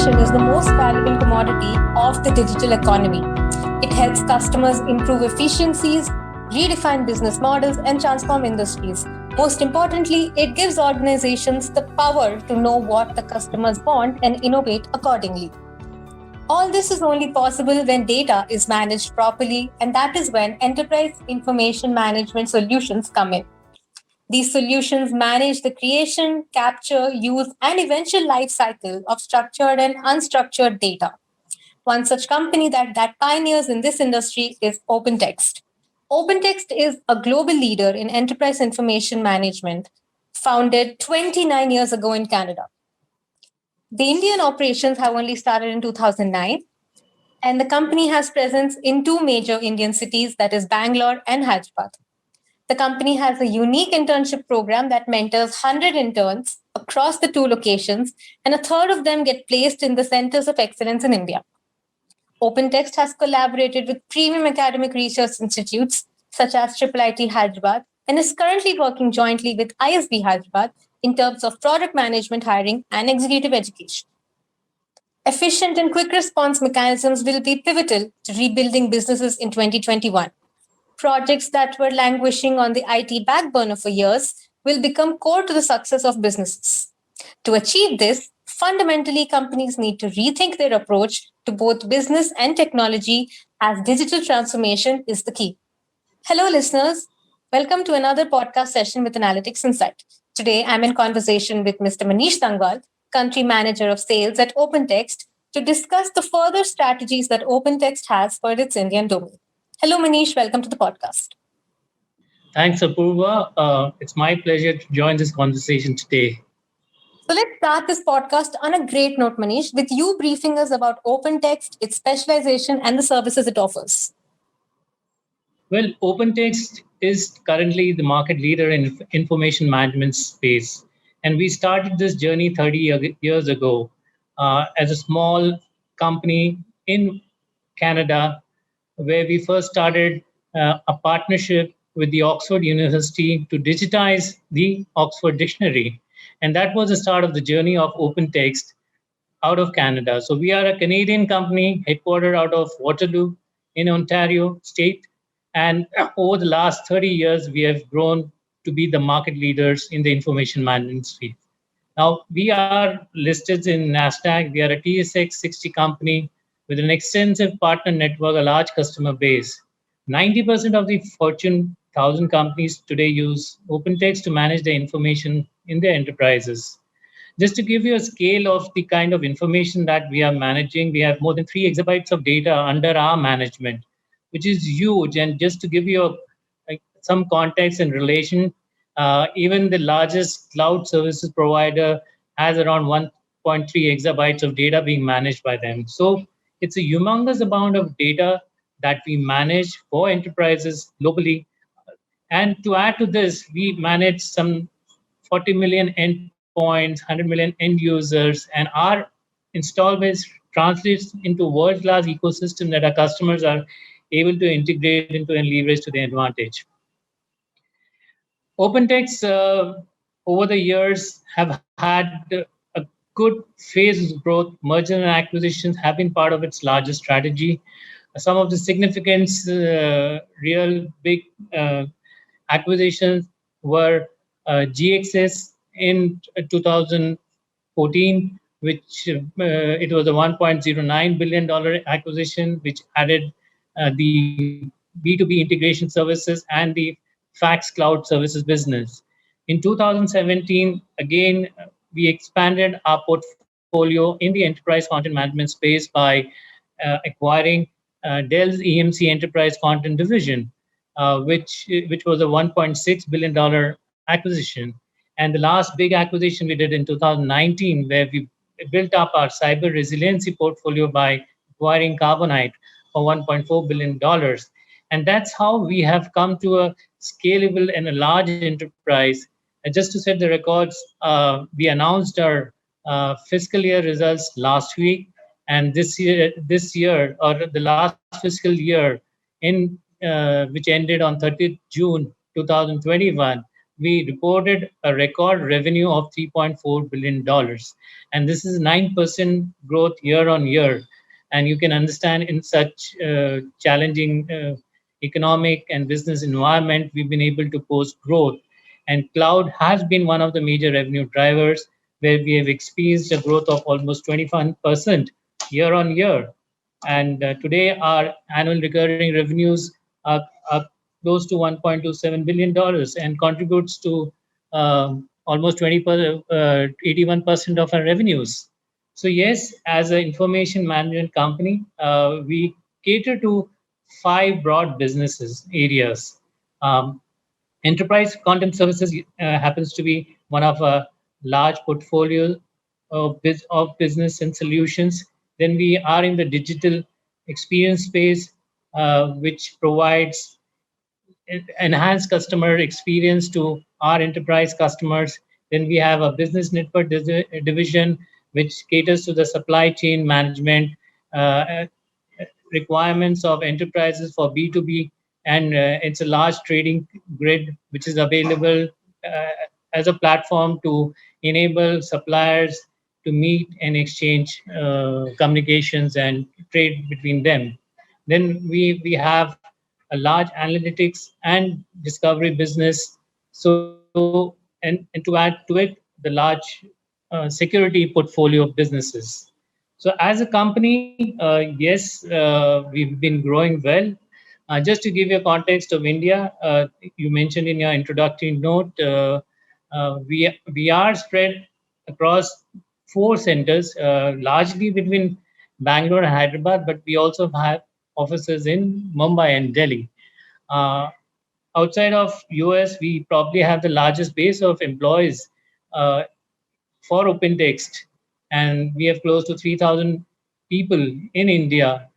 information is the most valuable commodity of the digital economy. It helps customers improve efficiencies, redefine business models, and transform industries. Most importantly, it gives organizations the power to know what the customers want and innovate accordingly. All this is only possible when data is managed properly, and that is when enterprise information management solutions come in. These solutions manage the creation, capture, use, and eventual life cycle of structured and unstructured data. One such company that pioneers in this industry is OpenText. OpenText is a global leader in enterprise information management, founded 29 years ago in Canada. The Indian operations have only started in 2009, and the company has presence in two major Indian cities, that is Bangalore and Hyderabad. The company has a unique internship program that mentors 100 interns across the two locations, and a third of them get placed in the centers of excellence in India. OpenText has collaborated with premium academic research institutes such as IIIT Hyderabad and is currently working jointly with ISB Hyderabad in terms of product management hiring and executive education. Efficient and quick response mechanisms will be pivotal to rebuilding businesses in 2021. Projects that were languishing on the IT back burner for years will become core to the success of businesses. To achieve this, fundamentally, companies need to rethink their approach to both business and technology, as digital transformation is the key. Hello, listeners. Welcome to another podcast session with Analytics Insight. Today, I'm in conversation with Mr. Manish Dangwal, Country Manager of Sales at OpenText, to discuss the further strategies that OpenText has for its Indian domain. Hello, Manish. Welcome to the podcast. Thanks, Apurva. It's my pleasure to join this conversation today. So let's start this podcast on a great note, Manish, with you briefing us about OpenText, its specialization, and the services it offers. Well, OpenText is currently the market leader in information management space. And we started this journey 30 years ago as a small company in Canada, where we first started a partnership with the Oxford University to digitize the Oxford Dictionary. And that was the start of the journey of OpenText out of Canada. So we are a Canadian company headquartered out of Waterloo in Ontario state. And over the last 30 years, we have grown to be the market leaders in the information management space. Now, we are listed in NASDAQ. We are a TSX 60 company with an extensive partner network, a large customer base. 90% of the Fortune 1000 companies today use OpenText to manage their information in their enterprises. Just to give you a scale of the kind of information that we are managing, we have more than 3 exabytes of data under our management, which is huge. And just to give you some context and relation, even the largest cloud services provider has around 1.3 exabytes of data being managed by them. So it's a humongous amount of data that we manage for enterprises globally. And to add to this, we manage some 40 million endpoints, 100 million end users, and our install base translates into world-class ecosystem that our customers are able to integrate into and leverage to their advantage. OpenText, over the years, have had a good phase of growth. Merger and acquisitions have been part of its larger strategy. Some of the significant, real big acquisitions were GXS in 2014, which it was a $1.09 billion acquisition, which added the B2B integration services and the fax cloud services business. In 2017, again, we expanded our portfolio in the enterprise content management space by acquiring Dell's EMC Enterprise Content Division, which was a $1.6 billion acquisition. And the last big acquisition we did in 2019, where we built up our cyber resiliency portfolio by acquiring Carbonite for $1.4 billion. And that's how we have come to a scalable and a large enterprise. And just to set the records, we announced our fiscal year results last week. And this year, or the last fiscal year, which ended on 30th June 2021, we reported a record revenue of $3.4 billion. And this is 9% growth year on year. And you can understand in such challenging economic and business environment, we've been able to post growth. And cloud has been one of the major revenue drivers where we have experienced a growth of almost 21% year on year. And today, our annual recurring revenues are close to $1.27 billion and contributes to almost 81% of our revenues. So, yes, as an information management company, we cater to five broad businesses areas. Um, Enterprise content services happens to be one of a large portfolio of business and solutions. Then we are in the digital experience space, which provides enhance customer experience to our enterprise customers. Then we have a business network division, which caters to the supply chain management requirements of enterprises for B2B. And it's a large trading grid, which is available uh, as a platform to enable suppliers to meet and exchange communications and trade between them. Then we have a large analytics and discovery business. So, and to add to it, the large security portfolio of businesses. So, as a company, yes, we've been growing well. Just to give you a context of India, you mentioned in your introductory note, we are spread across four centers, largely between Bangalore and Hyderabad, but we also have offices in Mumbai and Delhi. Uh, Outside of US, we probably have the largest base of employees uh, for OpenText, and we have close to 3,000 people in India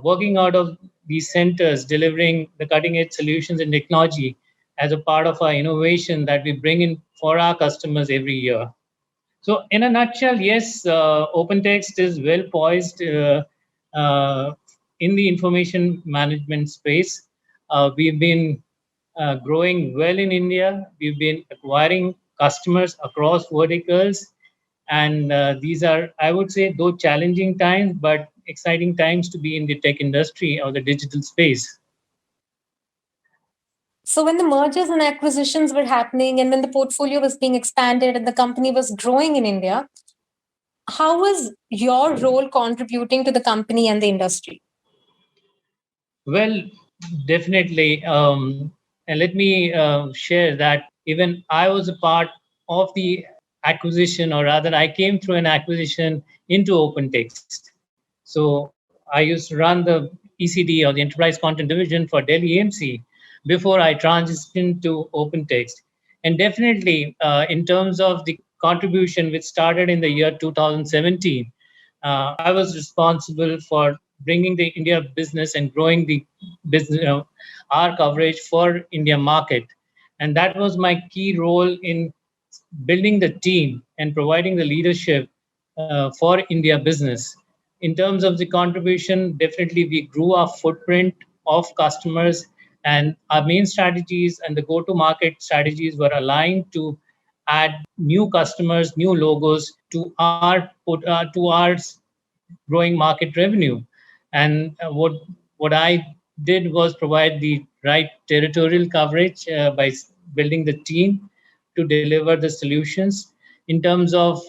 working out of these centers, delivering the cutting edge solutions and technology as a part of our innovation that we bring in for our customers every year. So, in a nutshell, yes, OpenText is well poised uh, in the information management space. We've been growing well in India. We've been acquiring customers across verticals. And these are, I would say, though challenging times, but exciting times to be in the tech industry or the digital space. So, when the mergers and acquisitions were happening and when the portfolio was being expanded and the company was growing in India, how was your role contributing to the company and the industry? Well, definitely. And let me share that even I was a part of the acquisition, or rather, I came through an acquisition into OpenText. So I used to run the ECD or the Enterprise Content Division for Delhi AMC before I transitioned to OpenText. And definitely, in terms of the contribution, which started in the year 2017, I was responsible for bringing the India business and growing the business, our coverage for India market. And that was my key role in building the team and providing the leadership for India business. In terms of the contribution, definitely we grew our footprint of customers, and our main strategies and the go-to-market strategies were aligned to add new customers, new logos to our growing market revenue. And what I did was provide the right territorial coverage by building the team to deliver the solutions in terms of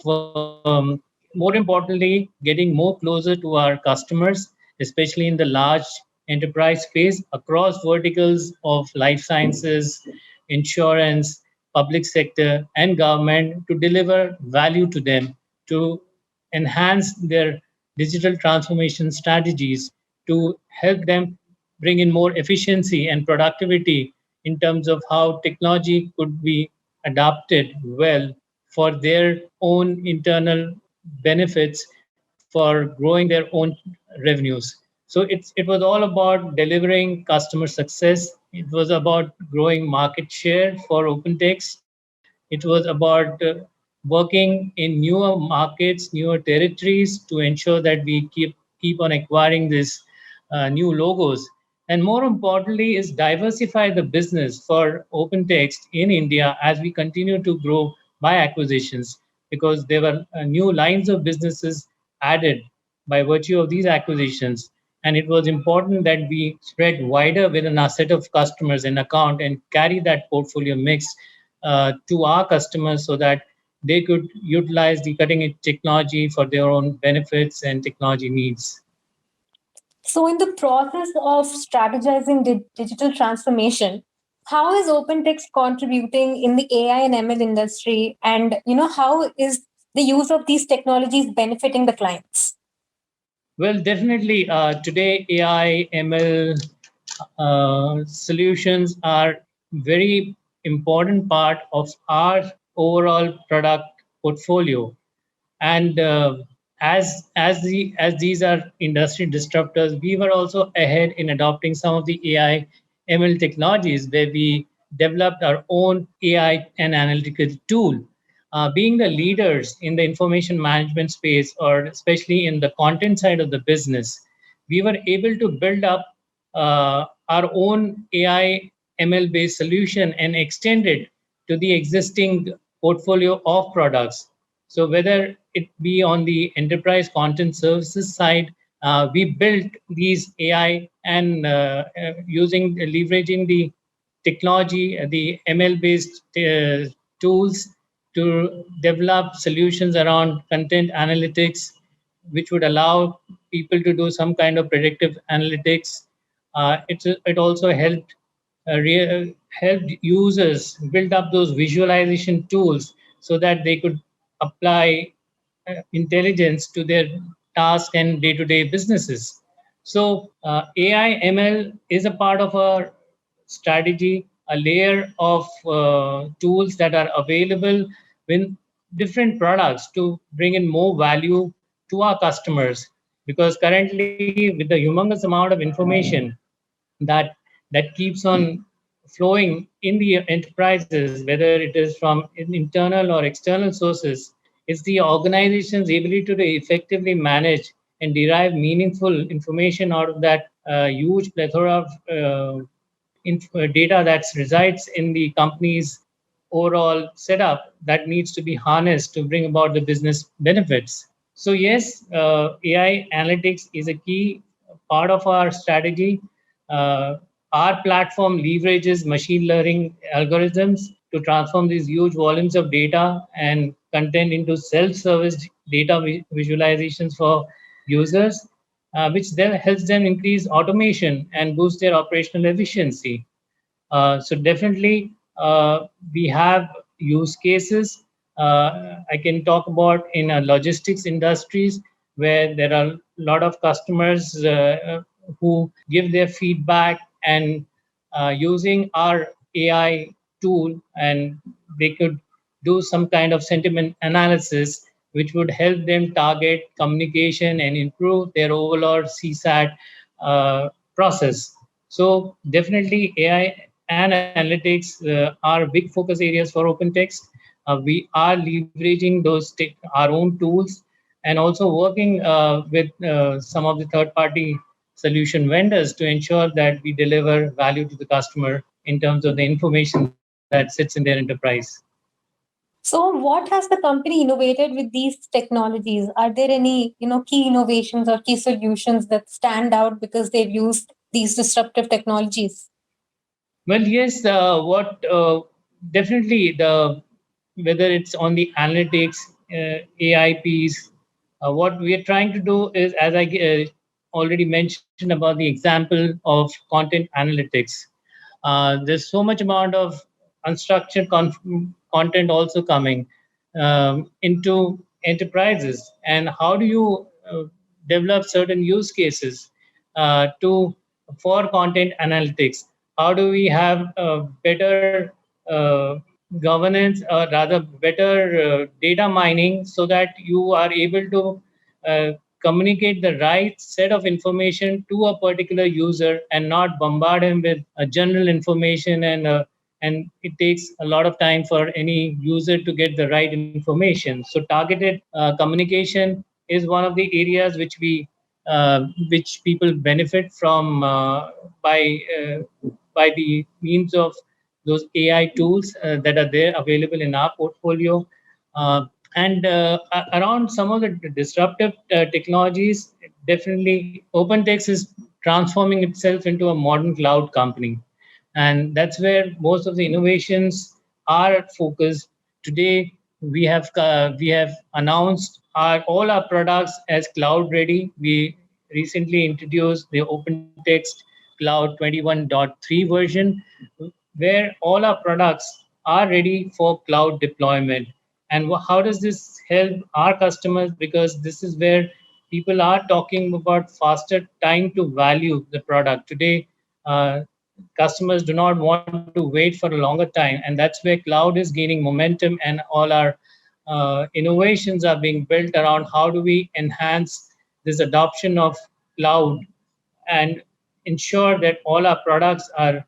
more importantly getting more closer to our customers, especially in the large enterprise space across verticals of life sciences, insurance, public sector, and government, to deliver value to them, to enhance their digital transformation strategies, to help them bring in more efficiency and productivity in terms of how technology could be adapted well for their own internal benefits, for growing their own revenues. So it was all about delivering customer success. It was about growing market share for OpenText. It was about working in newer markets, newer territories to ensure that we keep on acquiring these new logos. and more importantly is diversify the business for OpenText in India as we continue to grow by acquisitions, because there were new lines of businesses added by virtue of these acquisitions, and it was important that we spread wider within our set of customers and account and carry that portfolio mix to our customers so that they could utilize the cutting edge technology for their own benefits and technology needs. So, in the process of strategizing digital transformation, how is OpenText contributing in the AI and ML industry, and how is the use of these technologies benefiting the clients? Well, definitely. Today, AI, ML solutions are very important part of our overall product portfolio. And as these are industry disruptors, we were also ahead in adopting some of the AI ML technologies, where we developed our own AI and analytical tool. Being the leaders in the information management space, or especially in the content side of the business, we were able to build up our own AI ML based solution and extend it to the existing portfolio of products. So whether it be on the enterprise content services side, we built these AI and using leveraging the technology, the ML based tools to develop solutions around content analytics, which would allow people to do some kind of predictive analytics. It also helped users build up those visualization tools so that they could apply intelligence to their task and day-to-day businesses. So AI ML is a part of our strategy, a layer of tools that are available with different products to bring in more value to our customers. Because currently, with the humongous amount of information that keeps on flowing in the enterprises, whether it is from internal or external sources, it's the organization's ability to effectively manage and derive meaningful information out of that huge plethora of data that resides in the company's overall setup that needs to be harnessed to bring about the business benefits. So yes, AI analytics is a key part of our strategy. Uh, our platform leverages machine learning algorithms to transform these huge volumes of data and content into self-service data visualizations for users, which then helps them increase automation and boost their operational efficiency. So definitely, we have use cases. I can talk about in logistics industries where there are a lot of customers who give their feedback and using our AI tool, and they could do some kind of sentiment analysis, which would help them target communication and improve their overall CSAT process. So definitely AI and analytics are big focus areas for OpenText. We are leveraging our own tools and also working with some of the third-party solution vendors to ensure that we deliver value to the customer in terms of the information that sits in their enterprise. So, what has the company innovated with these technologies? Are there any, key innovations or key solutions that stand out because they've used these disruptive technologies? Well, yes, what definitely the whether it's on the analytics, AI piece, what we are trying to do is, as I already mentioned about the example of content analytics, there's so much amount of unstructured content also coming into enterprises, and how do you develop certain use cases to for content analytics? How do we have better governance, or rather better data mining, so that you are able to communicate the right set of information to a particular user and not bombard him with general information, and it takes a lot of time for any user to get the right information. So targeted communication is one of the areas which we which people benefit from by by the means of those AI tools that are there available in our portfolio. Around some of the disruptive technologies, definitely OpenText is transforming itself into a modern cloud company. And that's where most of the innovations are focused. Today, we have announced all our products as cloud ready. We recently introduced the OpenText Cloud 21.3 version, where all our products are ready for cloud deployment. And how does this help our customers? Because this is where people are talking about faster time to value the product. Today, customers do not want to wait for a longer time, and that's where cloud is gaining momentum, and all our innovations are being built around how do we enhance this adoption of cloud and ensure that all our products are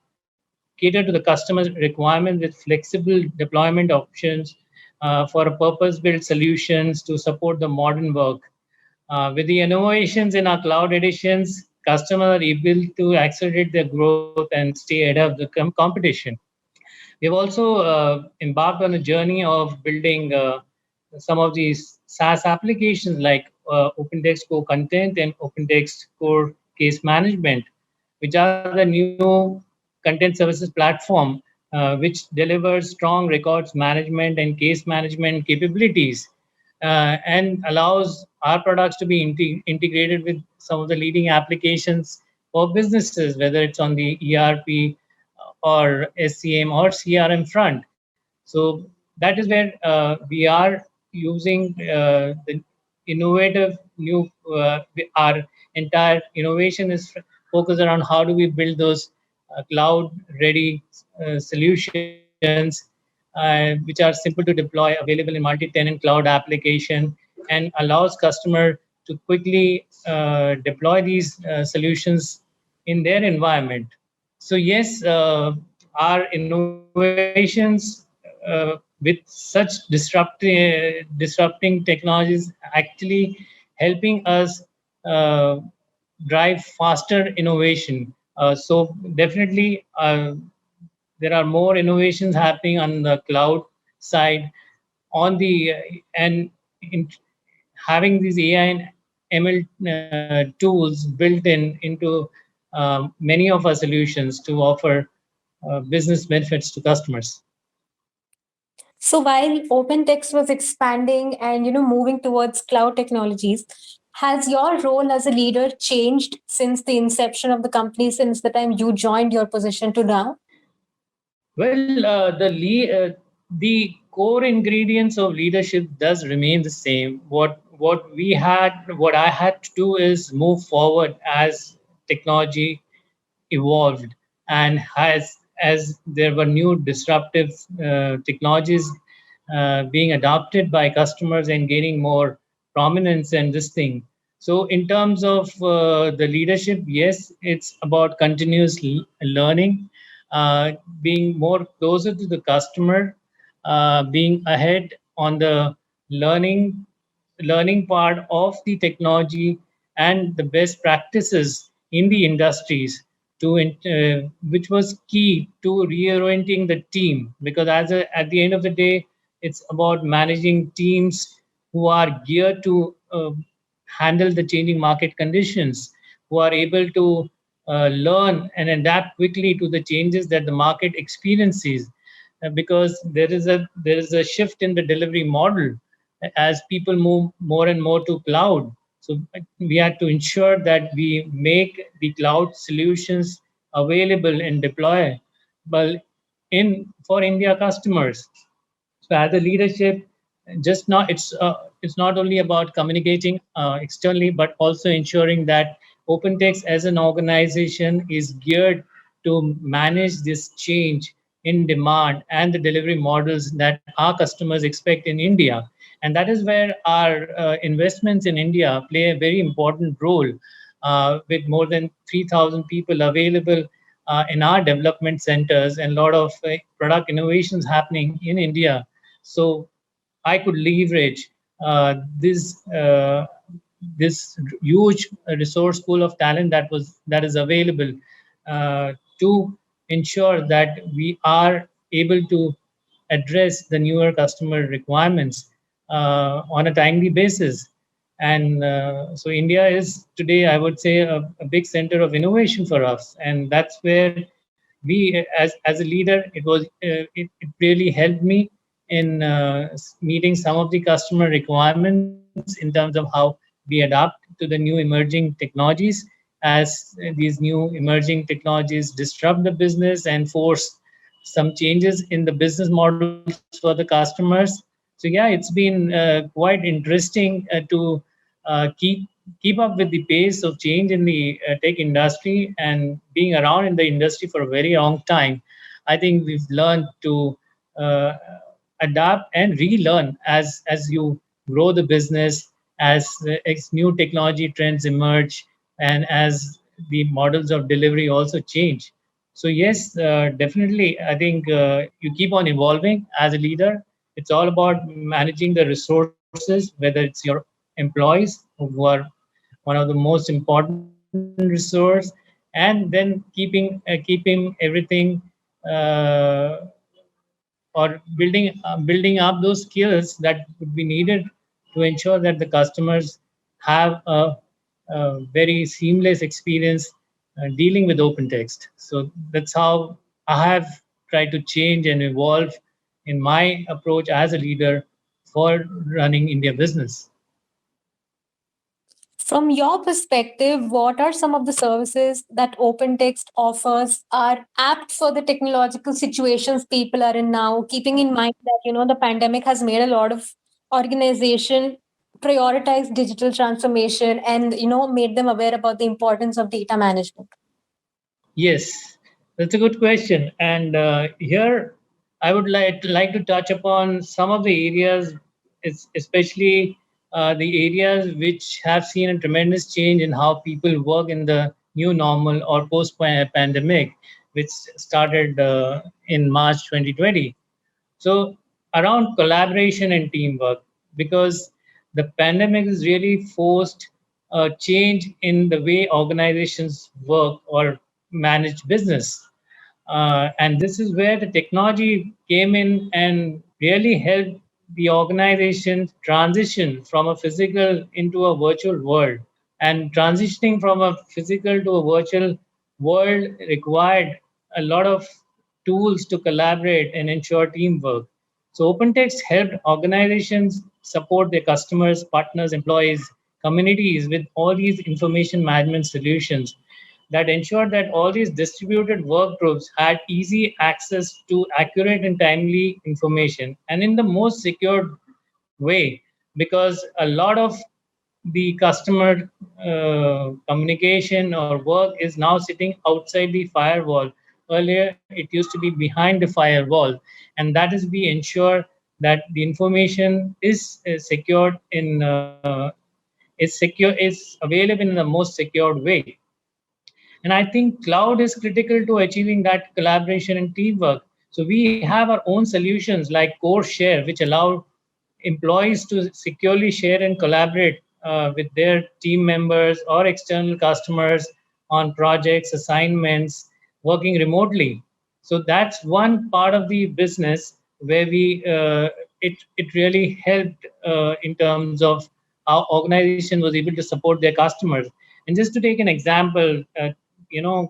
cater to the customer's requirement with flexible deployment options for a purpose-built solutions to support the modern work. With the innovations in our cloud editions, customers are able to accelerate their growth and stay ahead of the competition. We've also embarked on a journey of building some of these SaaS applications like OpenText Core Content and OpenText Core Case Management, which are the new content services platform which delivers strong records management and case management capabilities and allows our products to be integrated with some of the leading applications for businesses, whether it's on the ERP or SCM or CRM front. So that is where we are using the innovative new, our entire innovation is focused around how do we build those cloud ready solutions which are simple to deploy, available in multi-tenant cloud application, and allows customer to quickly deploy these solutions in their environment. So yes, our innovations with such disrupting technologies actually helping us uh, drive faster innovation. So definitely, there are more innovations happening on the cloud side, on the and in, having these AI and ML tools built into many of our solutions to offer business benefits to customers. So while OpenText was expanding and moving towards cloud technologies, has your role as a leader changed since the inception of the company, since the time you joined your position to now? Well, the core ingredients of leadership does remain the same. What I had to do is move forward as technology evolved, and as there were new disruptive technologies being adopted by customers and gaining more prominence in this thing. So in terms of the leadership, yes, it's about continuous learning, uh, being more closer to the customer, being ahead on the learning learning part of the technology and the best practices in the industries which was key to reorienting the team, because at the end of the day it's about managing teams who are geared to handle the changing market conditions, who are able to learn and adapt quickly to the changes that the market experiences, because there is a shift in the delivery model as people move more and more to cloud. So we had to ensure that we make the cloud solutions available and deployable in for India customers. So as a leadership, just not it's not only about communicating externally, but also ensuring that OpenText as an organization is geared to manage this change in demand and the delivery models that our customers expect in India. And that is where our investments in India play a very important role, with more than 3,000 people available in our development centers and a lot of product innovations happening in India. So I could leverage this this huge resource pool of talent that is available to ensure that we are able to address the newer customer requirements on a timely basis. And so India is today, I would say, a big center of innovation for us, and that's where we, as a leader, it really helped me in meeting some of the customer requirements in terms of how we adapt to the new emerging technologies, as these new emerging technologies disrupt the business and force some changes in the business models for the customers. So yeah, it's been quite interesting to keep up with the pace of change in the tech industry, and being around in the industry for a very long time. I think we've learned to uh, adapt and relearn as you grow the business, as new technology trends emerge, and as the models of delivery also change. So yes, definitely, I think you keep on evolving as a leader. It's all about managing the resources, whether it's your employees, who are one of the most important resource, and then keeping everything uh, or building up those skills that would be needed to ensure that the customers have a very seamless experience dealing with OpenText. So that's how I have tried to change and evolve in my approach as a leader for running India business. From your perspective, what are some of the services that OpenText offers are apt for the technological situations people are in now, keeping in mind that the pandemic has made a lot of organization prioritize digital transformation and made them aware about the importance of data management. Yes, that's a good question. And here I would like to touch upon some of the areas, especially the areas which have seen a tremendous change in how people work in the new normal or post pandemic, which started in March 2020. So, around collaboration and teamwork, because the pandemic has really forced a change in the way organizations work or manage business. And this is where the technology came in and really helped the organization transition from a physical into a virtual world. And transitioning from a physical to a virtual world required a lot of tools to collaborate and ensure teamwork. So OpenText helped organizations support their customers, partners, employees, communities with all these information management solutions that ensured that all these distributed work groups had easy access to accurate and timely information, and in the most secure way, because a lot of the customer communication or work is now sitting outside the firewall. Earlier it used to be behind the firewall, and that is we ensure that the information is secured in is available in the most secured way. And I think cloud is critical to achieving that collaboration and teamwork. So we have our own solutions like Core Share, which allow employees to securely share and collaborate with their team members or external customers on projects, assignments, working remotely. So that's one part of the business where it really helped in terms of how organization was able to support their customers. And just to take an example,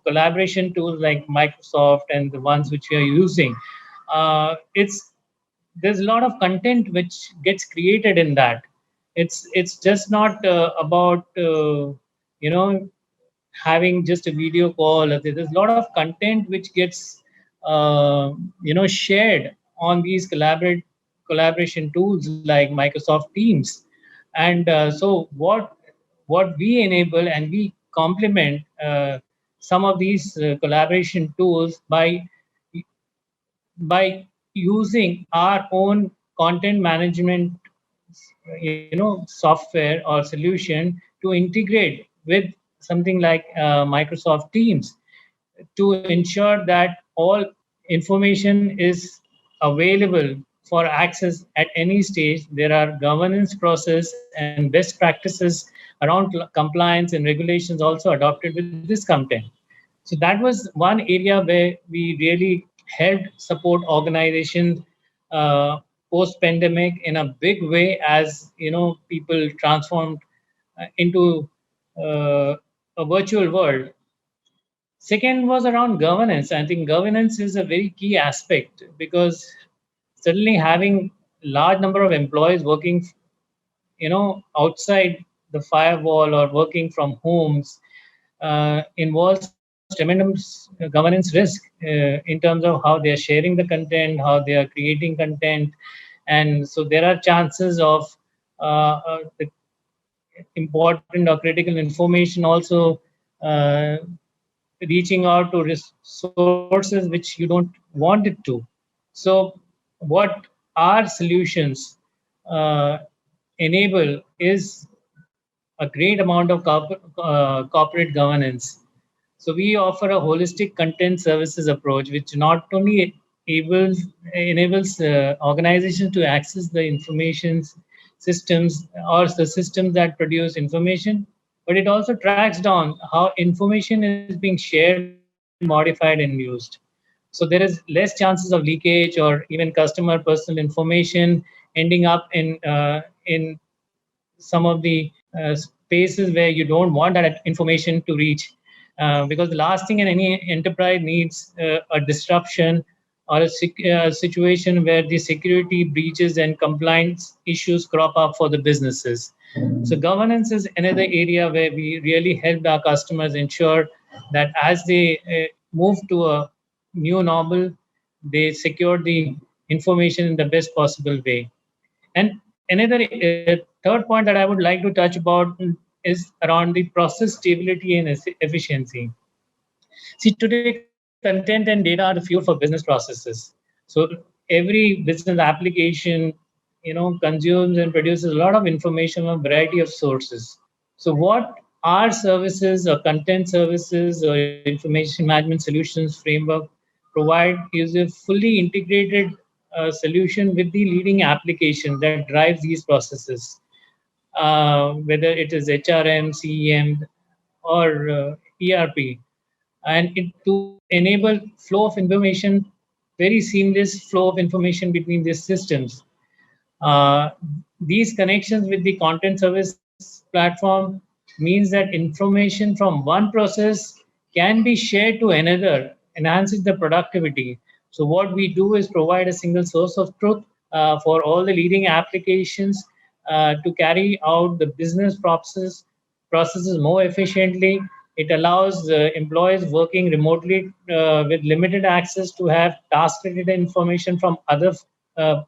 collaboration tools like Microsoft and the ones which we are using, it's there's a lot of content which gets created in that. It's just not about having just a video call. There's a lot of content which gets shared on these collaboration tools like Microsoft Teams. And so what we enable and we complement some of these collaboration tools by using our own content management software or solution to integrate with something like Microsoft Teams, to ensure that all information is available for access at any stage. There are governance process and best practices around compliance and regulations also adopted with this content. So that was one area where we really helped support organizations post pandemic in a big way, as people transformed into a virtual world. Second was around governance. I think governance is a very key aspect, because suddenly having large number of employees working outside the firewall or working from homes involves tremendous governance risk in terms of how they are sharing the content, how they are creating content. And so there are chances of the important or critical information also uh, reaching out to sources which you don't want it to. So what our solutions uh, enable is a great amount of corporate governance. So we offer a holistic content services approach, which not only enables organizations to access the information systems or the systems that produce information, but it also tracks down how information is being shared, modified, and used. So there is less chances of leakage or even customer personal information ending up in some of the spaces where you don't want that information to reach. Because the last thing in any enterprise needs a disruption or a situation where the security breaches and compliance issues crop up for the businesses. So governance is another area where we really helped our customers ensure that as they move to a new normal, they secure the information in the best possible way. And another third point that I would like to touch about is around the process stability and efficiency. See, today content and data are the fuel for business processes. So every business application, consumes and produces a lot of information from a variety of sources. So what our services or content services or information management solutions framework provide is a fully integrated solution with the leading application that drives these processes, whether it is HRM, CEM, or ERP, and it to enable flow of information, very seamless flow of information between these systems. uh, these connections with the content service platform means that information from one process can be shared to another, enhances the productivity. So what we do is provide a single source of truth for all the leading applications to carry out the business processes more efficiently. It allows employees working remotely with limited access to have task-related information from other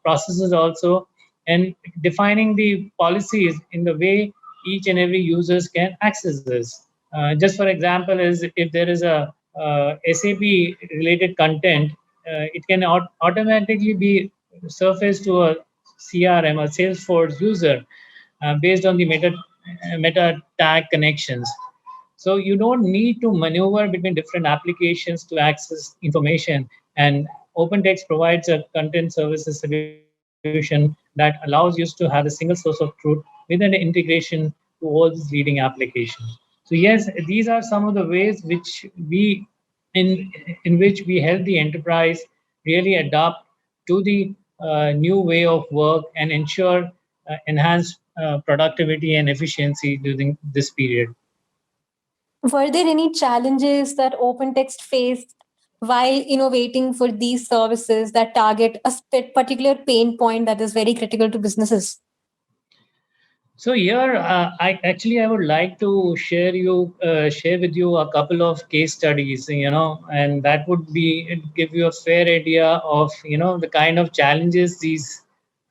processes also, and defining the policies in the way each and every users can access this. Just for example, is if there is a SAP related content, it can automatically be surfaced to a CRM, a Salesforce user, based on the meta tag connections. So you don't need to maneuver between different applications to access information. And OpenText provides a content services solution that allows you to have a single source of truth with an integration to all these leading applications. So yes, these are some of the ways which we in which we help the enterprise really adapt to the new way of work and ensure enhanced productivity and efficiency during this period. Were there any challenges that OpenText faced while innovating for these services that target a particular pain point that is very critical to businesses? So here, I would like to share with you a couple of case studies, and that would be give you a fair idea of the kind of challenges these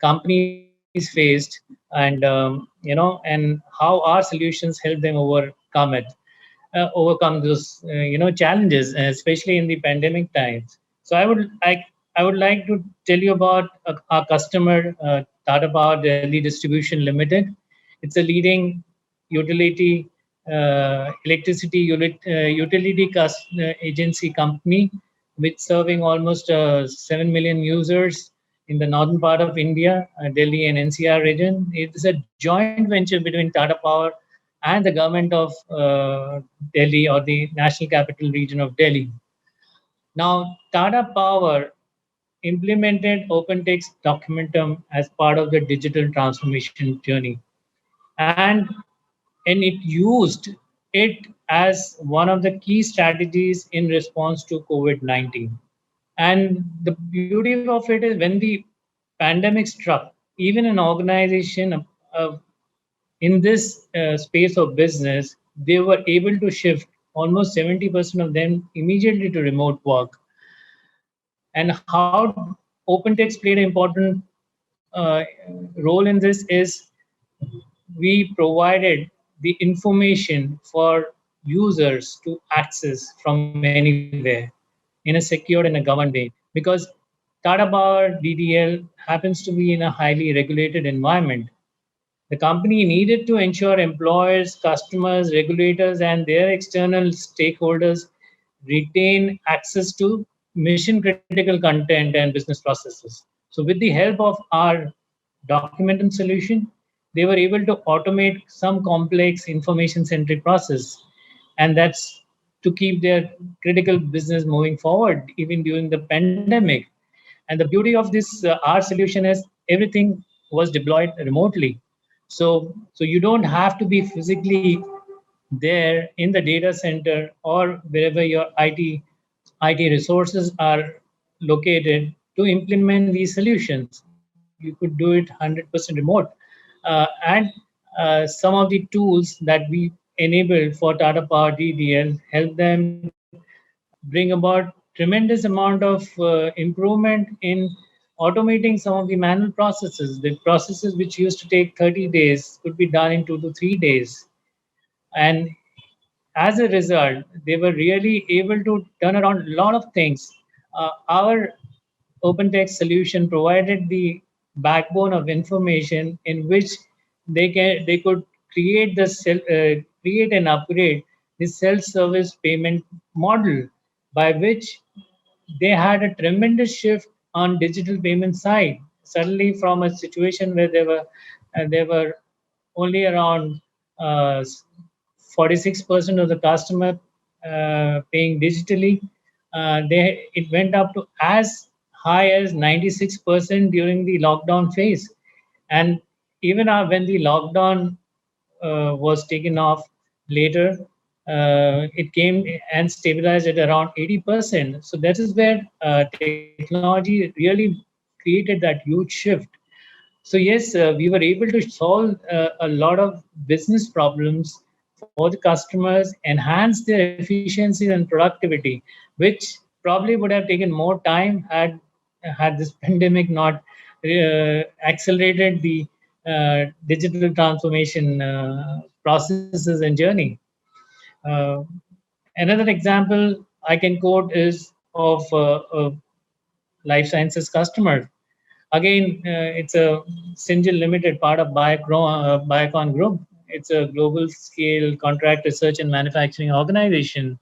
companies faced, and how our solutions help them overcome it, overcome those challenges, especially in the pandemic times. So I would like to tell you about our customer, Tata Power Delhi Distribution Limited. It's a leading utility electricity utility agency company, with serving almost 7 million users in the northern part of India, Delhi and NCR region. It is a joint venture between Tata Power and the government of Delhi, or the National Capital Region of Delhi. Now, Tata Power implemented OpenText Documentum as part of the digital transformation journey, and and it used it as one of the key strategies in response to COVID-19. And the beauty of it is, when the pandemic struck, even an organization in this space of business, they were able to shift almost 70% of them immediately to remote work. And how OpenText played an important role in this is, we provided the information for users to access from anywhere in a secured and a governed way, because Tata Power DDL happens to be in a highly regulated environment. The company needed to ensure employers, customers, regulators, and their external stakeholders retain access to mission critical content and business processes. So, with the help of our Documentum solution, they were able to automate some complex information centric process. And that's to keep their critical business moving forward, even during the pandemic. And the beauty of this our solution is, everything was deployed remotely. So you don't have to be physically there in the data center or wherever your IT resources are located to implement these solutions. You could do it 100% remote. And some of the tools that we enabled for Tata Power DDL help them bring about tremendous amount of improvement in automating some of the manual processes. The processes which used to take 30 days could be done in 2 to 3 days. And as a result, they were really able to turn around a lot of things. Our OpenText solution provided the backbone of information in which they could create and upgrade the self-service payment model, by which they had a tremendous shift on digital payment side. Suddenly, from a situation where they were only around 46% of the customer paying digitally, it went up to as high as 96% during the lockdown phase. And even when the lockdown was taken off later, it came and stabilized at around 80%. So that is where technology really created that huge shift. So yes, we were able to solve a lot of business problems for the customers, enhance their efficiency and productivity, which probably would have taken more time had this pandemic not accelerated the digital transformation processes and journey. Uh, Another example I can quote is of a life sciences customer. Again, it's a Syngil Limited, part of Biocon Group. It's a global scale contract research and manufacturing organization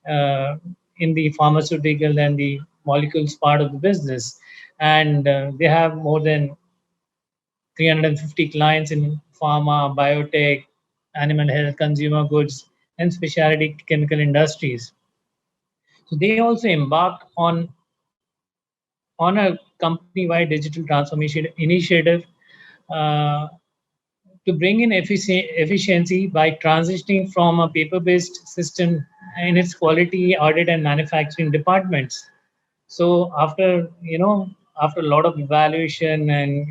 uh, in the pharmaceutical and the molecules part of the business. And they have more than 350 clients in pharma, biotech, animal health, consumer goods, and specialty chemical industries. So they also embarked on a company-wide digital transformation initiative uh, to bring in efficiency by transitioning from a paper-based system in its quality, audit, and manufacturing departments. So after a lot of evaluation and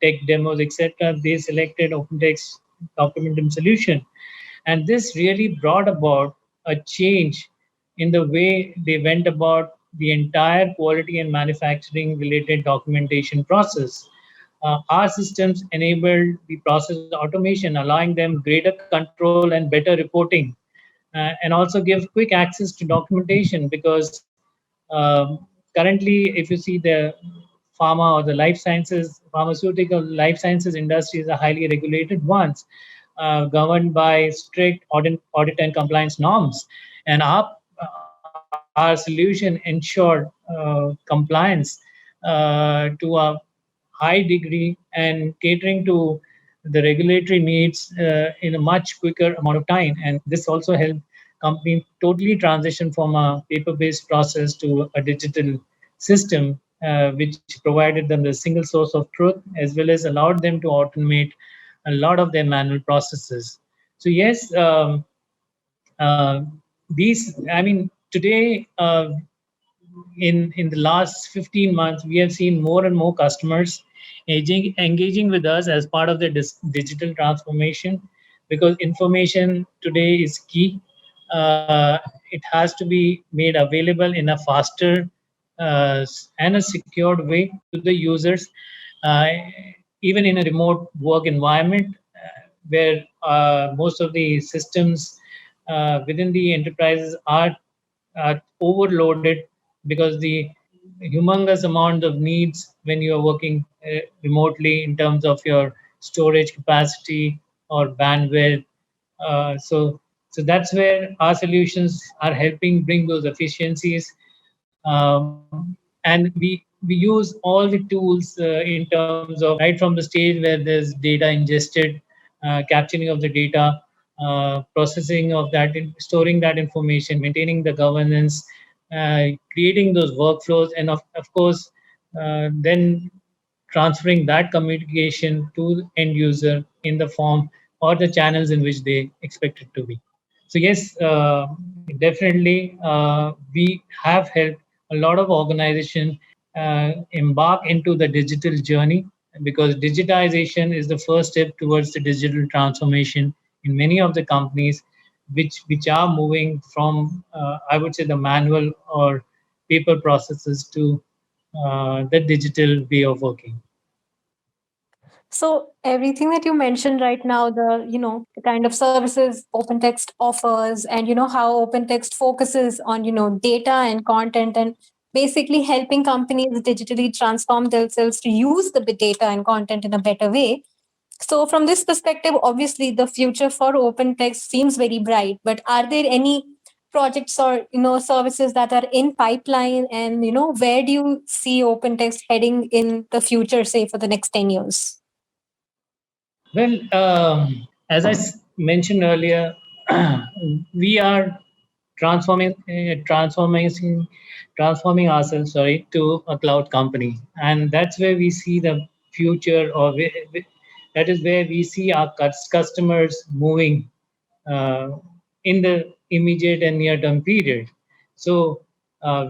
tech demos, etc., they selected OpenText Documentum solution, and this really brought about a change in the way they went about the entire quality and manufacturing related documentation process. Our systems enabled the process automation, allowing them greater control and better reporting, and also give quick access to documentation, because currently, if you see the pharma or the pharmaceutical life sciences industries are highly regulated ones, governed by strict audit and compliance norms. And our solution ensured compliance to a high degree and catering to the regulatory needs in a much quicker amount of time. And this also helped company totally transition from a paper-based process to a digital system, which provided them the single source of truth as well as allowed them to automate a lot of their manual processes. So yes, these, I mean, today in the last 15 months, we have seen more and more customers engaging with us as part of their digital transformation because information today is key. It has to be made available in a faster and a secured way to the users, uh, even in a remote work environment where most of the systems within the enterprises are overloaded because the humongous amount of needs when you are working remotely in terms of your storage capacity or bandwidth. So that's where our solutions are helping bring those efficiencies. And we use all the tools in terms of right from the stage where there's data ingested, capturing of the data, processing of that, storing that information, maintaining the governance, creating those workflows, and of course, then transferring that communication to the end user in the form or the channels in which they expect it to be. So yes, definitely, we have helped a lot of organizations embark into the digital journey because digitization is the first step towards the digital transformation in many of the companies which are moving from I would say the manual or paper processes to the digital way of working. So everything that you mentioned right now, the kind of services OpenText offers, and how OpenText focuses on data and content, and basically helping companies digitally transform themselves to use the data and content in a better way. So from this perspective, obviously the future for OpenText seems very bright. But are there any projects or services that are in pipeline, and where do you see OpenText heading in the future, say for the next 10 years? Well, as mentioned earlier, we are transforming, transforming ourselves, sorry, to a cloud company, and that's where we see the future, or that is where we see our customers moving uh, in the immediate and near-term period. So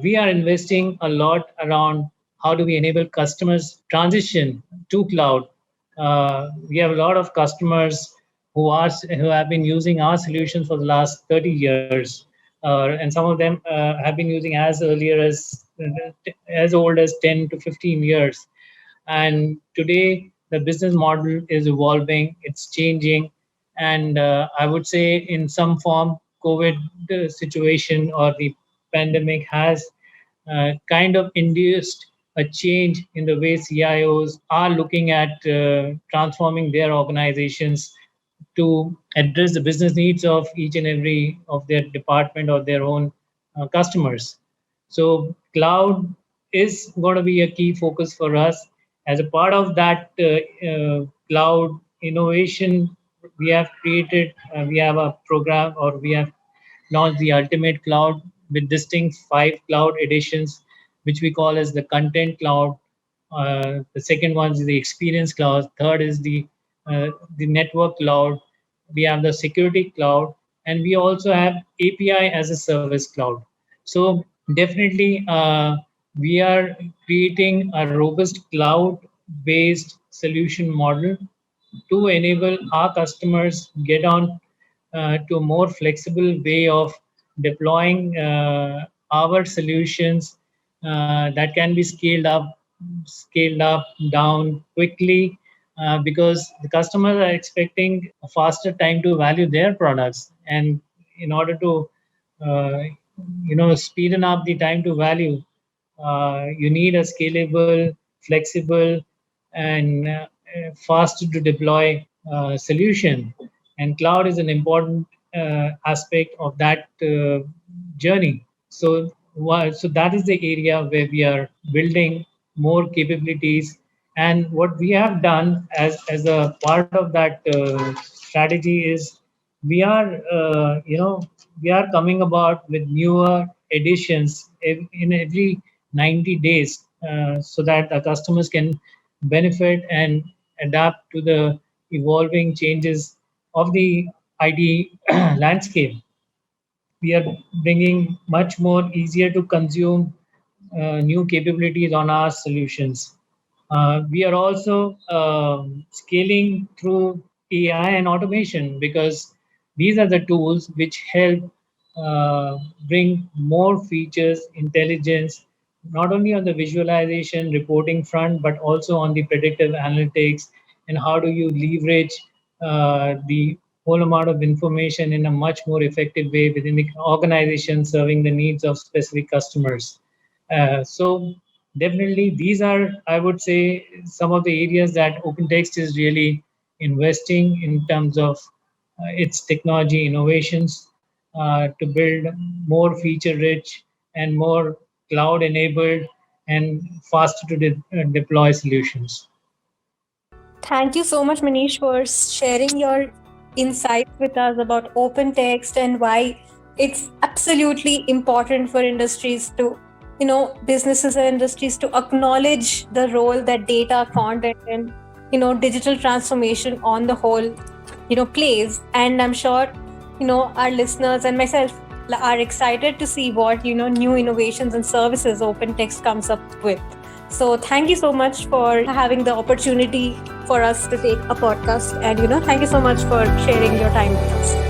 we are investing a lot around how do we enable customers transition to cloud. We have a lot of customers who have been using our solutions for the last 30 years, and some of them have been using as earlier as old as 10 to 15 years. And today, the business model is evolving, it's changing. And I would say, in some form, COVID situation or the pandemic has kind of induced a change in the way CIOs are looking at transforming their organizations to address the business needs of each and every of their department or their own customers. So cloud is going to be a key focus for us. As a part of that cloud innovation, we have a program, or we have launched the Ultimate Cloud with distinct 5 cloud editions, which we call as the Content Cloud. The second one is the Experience Cloud. Third is the Network Cloud. We have the Security Cloud, and we also have API as a Service Cloud. So definitely, we are creating a robust cloud-based solution model to enable our customers get on to a more flexible way of deploying our solutions that can be scaled up, down quickly, because the customers are expecting a faster time to value their products, and in order to uh, speeden up the time to value, you need a scalable, flexible, and fast to deploy solution. And cloud is an important aspect of that journey. So that is the area where we are building more capabilities. And what we have done as a part of that strategy is we are we are coming about with newer editions in every 90 days, so that the customers can benefit and adapt to the evolving changes of the ID landscape. We are bringing much more easier to consume new capabilities on our solutions. We are also scaling through AI and automation, because these are the tools which help bring more features, intelligence, not only on the visualization, reporting front, but also on the predictive analytics, and how do you leverage the whole amount of information in a much more effective way within the organization, serving the needs of specific customers. So definitely, these are, I would say, some of the areas that OpenText is really investing in terms of its technology innovations to build more feature-rich and more cloud-enabled and faster to deploy solutions. Thank you so much, Manish, for sharing your insights with us about open text and why it's absolutely important for industries to, businesses and industries to acknowledge the role that data, content, and, digital transformation on the whole, plays. And I'm sure, our listeners and myself are excited to see what, new innovations and services open text comes up with. So thank you so much for having the opportunity for us to take a podcast. And, thank you so much for sharing your time with us.